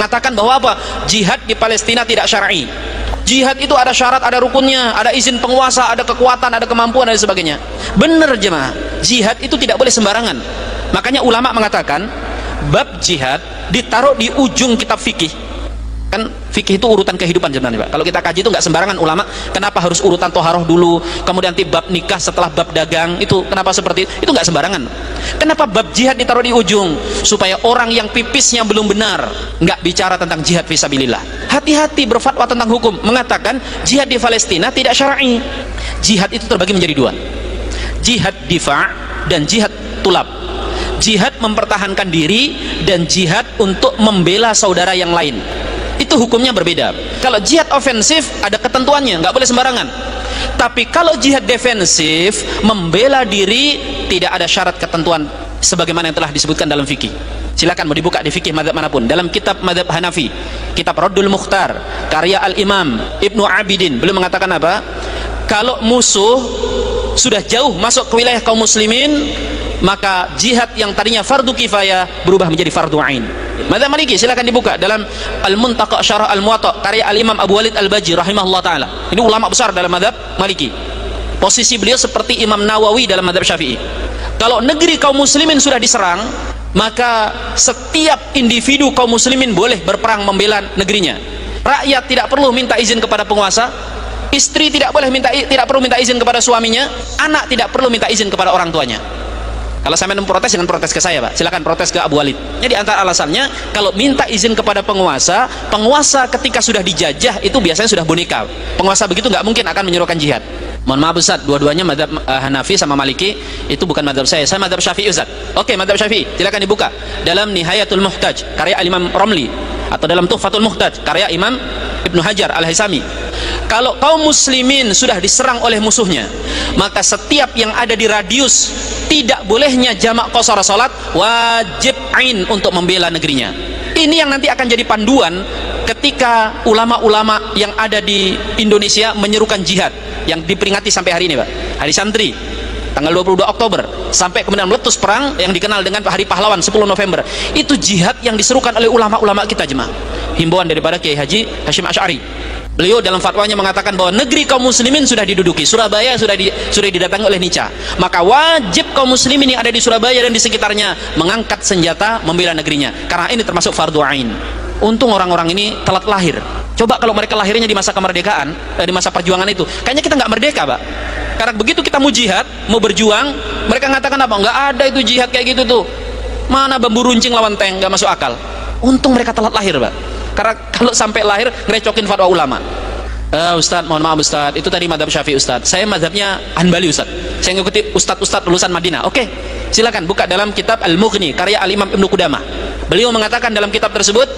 mengatakan bahwa apa? Jihad di Palestina tidak syar'i. Jihad itu ada syarat, ada rukunnya, ada izin penguasa, ada kekuatan, ada kemampuan, dan sebagainya. Benar jemaah, jihad itu tidak boleh sembarangan. Makanya ulama mengatakan bab jihad ditaruh di ujung kitab fikih. Kan fikih itu urutan kehidupan sebenarnya, Pak. Kalau kita kaji itu nggak sembarangan ulama. Kenapa harus urutan toharoh dulu, kemudian bab nikah setelah bab dagang? Itu kenapa seperti itu? Itu nggak sembarangan. Kenapa bab jihad ditaruh di ujung? Supaya orang yang pipisnya belum benar nggak bicara tentang jihad fisabilillah. Hati-hati berfatwa tentang hukum, mengatakan jihad di Palestina tidak syar'i. Jihad itu terbagi menjadi dua, jihad difa' dan jihad tulab. Jihad mempertahankan diri dan jihad untuk membela saudara yang lain. Itu hukumnya berbeda. Kalau jihad ofensif ada ketentuannya, nggak boleh sembarangan. Tapi kalau jihad defensif, membela diri, tidak ada syarat ketentuan sebagaimana yang telah disebutkan dalam fikih. Silakan mau dibuka di fikih mazhab manapun. Dalam kitab mazhab Hanafi, kitab Raddul Mukhtar, karya Al-Imam Ibnu Abidin, beliau mengatakan apa? Kalau musuh sudah jauh masuk ke wilayah kaum muslimin, maka jihad yang tadinya fardu kifayah berubah menjadi fardu ain. Mazhab Maliki silakan dibuka dalam Al-Muntaqa Syarah Al-Muwatta karya Al-Imam Abu Walid Al-Baji rahimahullah taala. Ini ulama besar dalam mazhab Maliki. Posisi beliau seperti Imam Nawawi dalam mazhab Syafi'i. Kalau negeri kaum muslimin sudah diserang, maka setiap individu kaum muslimin boleh berperang membela negerinya. Rakyat tidak perlu minta izin kepada penguasa, istri tidak perlu minta izin kepada suaminya, anak tidak perlu minta izin kepada orang tuanya. Kalau sampai memprotes, jangan protes ke saya, Pak. Silakan protes ke Abu Walid. Jadi antara alasannya, kalau minta izin kepada penguasa, penguasa ketika sudah dijajah itu biasanya sudah boneka. Penguasa begitu nggak mungkin akan menyuruhkan jihad. Mohon maaf Ustaz, dua-duanya mazhab Hanafi sama Maliki itu bukan mazhab saya. Saya mazhab Syafi'i Ustaz. Oke, mazhab Syafi'i. Silakan dibuka dalam Nihayatul Muhtaj karya Imam Romli atau dalam Tuhfatul Muhtaj karya Imam Ibnu Hajar Al-Haisami. Kalau kaum muslimin sudah diserang oleh musuhnya, maka setiap yang ada di radius tidak bolehnya jamak qashar salat, wajib ain untuk membela negerinya. Ini yang nanti akan jadi panduan ketika ulama-ulama yang ada di Indonesia menyerukan jihad yang diperingati sampai hari ini, Pak. Hari Santri tanggal 22 Oktober sampai kemudian meletus perang yang dikenal dengan Hari Pahlawan 10 November. Itu jihad yang diserukan oleh ulama-ulama kita jemaah. Himbauan daripada Kiai Haji Hashim Asy'ari. Beliau dalam fatwanya mengatakan bahwa negeri kaum muslimin sudah diduduki. Surabaya sudah didatangi oleh Nica. Maka wajib kaum muslimin yang ada di Surabaya dan di sekitarnya mengangkat senjata membela negerinya. Karena ini termasuk fardu ain. Untung orang-orang ini telat lahir. Coba kalau mereka lahirnya di masa kemerdekaan, di masa perjuangan itu, kayaknya kita nggak merdeka, Pak. Karena begitu kita mau jihad, mau berjuang, mereka mengatakan apa? Nggak ada itu jihad kayak gitu tuh. Mana bambu runcing lawan tank, nggak masuk akal. Untung mereka telat lahir, Pak. Karena kalau sampai lahir ngerecokin fatwa ulama. Ustadz, mohon maaf Ustadz, itu tadi madhab Syafi'i Ustadz. Saya madhabnya Hanbali Ustadz. Saya ngikuti Ustadz lulusan Madinah. Oke, silakan buka dalam kitab Al-Mughni karya Al-Imam Ibnu Qudamah. Beliau mengatakan dalam kitab tersebut,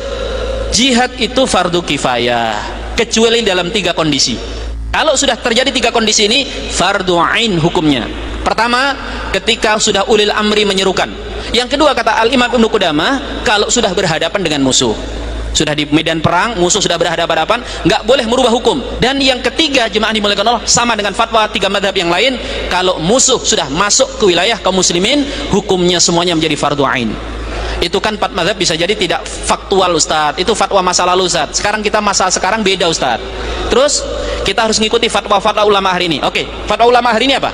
jihad itu fardu kifayah kecuali dalam 3 kondisi. Kalau sudah terjadi 3 kondisi ini, fardu ain hukumnya. Pertama, ketika sudah ulil amri menyerukan. Yang kedua, kata Al-Imam Ibnu Qudamah, kalau sudah berhadapan dengan musuh, sudah di medan perang, musuh sudah berhadapan-hadapan, nggak boleh merubah hukum. Dan yang ketiga, jemaah dimuliakan Allah, sama dengan fatwa 3 madhab yang lain, kalau musuh sudah masuk ke wilayah kaum muslimin, hukumnya semuanya menjadi fardu ain. Itu kan 4 madhab bisa jadi tidak faktual Ustadz, itu fatwa masa lalu Ustadz. Sekarang kita masa sekarang beda Ustadz. Terus kita harus mengikuti fatwa-fatwa ulama hari ini. Oke, fatwa ulama hari ini apa?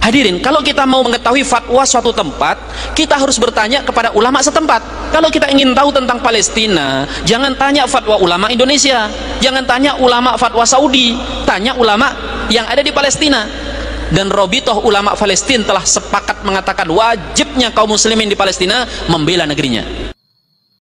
Hadirin, kalau kita mau mengetahui fatwa suatu tempat, kita harus bertanya kepada ulama setempat. Kalau kita ingin tahu tentang Palestina, jangan tanya fatwa ulama Indonesia, jangan tanya ulama fatwa Saudi, tanya ulama yang ada di Palestina. Dan Robitoh ulama Palestina telah sepakat mengatakan wajibnya kaum muslimin di Palestina membela negerinya.